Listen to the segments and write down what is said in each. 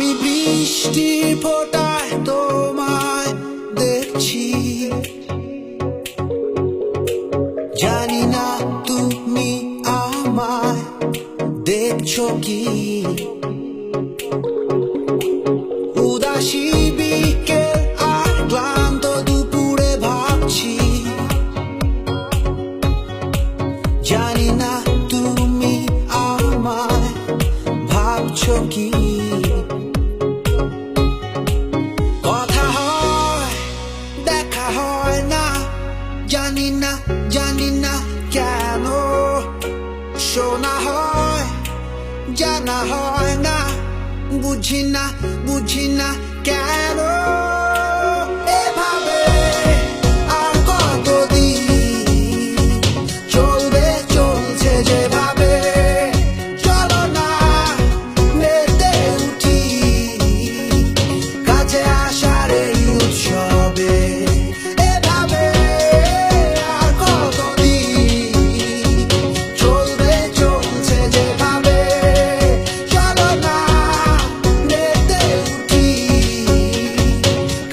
আমি বৃষ্টির ফোঁটায় তোমায় দেখছি, জানি না তুমি আমায় দেখছো কি। উদাসী বিকেল আর ক্লান্ত দুপুরে ভাবছি, জানি না তুমি আমায় ভাবছো কি। কথা হয় দেখা হয় না, জানি না কেন। শোনা হয় জানা হয় না, বুঝি না কেন। এভাবে আর কতদিন চলবে, চলছে যেভাবে। চলো না মেতে উঠি কাছে আসার এই উৎসবে। এভাবে আর কতদিন চলবে, চলছে যেভাবে। চলো না মেতে উঠি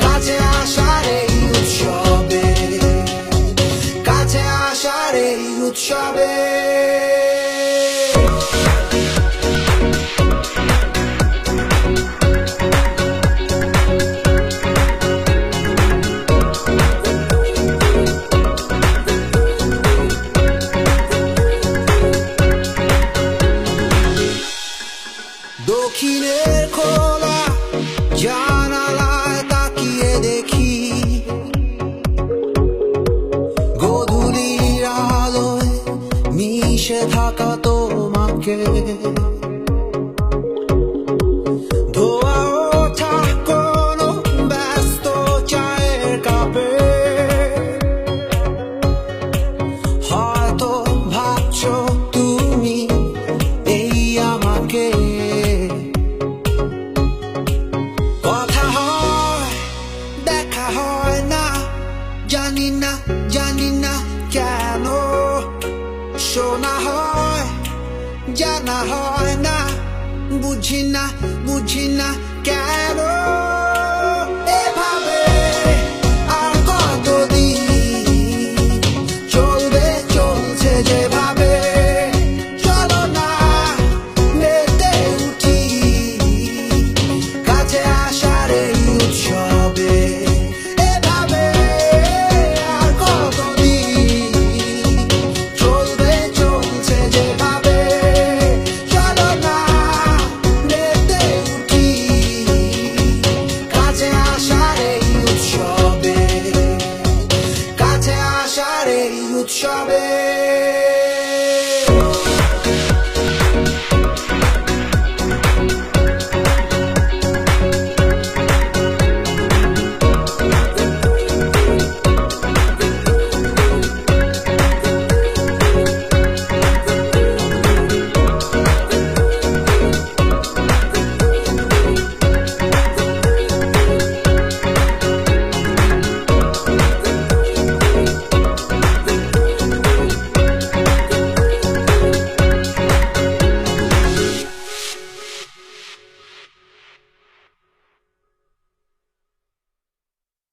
কাছে আসার এই উৎসবে, কাছে আসার এই উৎসবে। দক্ষিণের খোলা জানালায় তাকিয়ে দেখি, গোধূলির আলোয় মিশে থাকা তোমাকে। ধোয়া ওঠা কোনো ব্যস্ত চায়ের কাপে হয়তো ভাবছো তুমি এই আমাকে। কথা হয় দেখা হয় না, জানি না কেন। শোনা হয় জানা হয় না, বুঝি না কেন।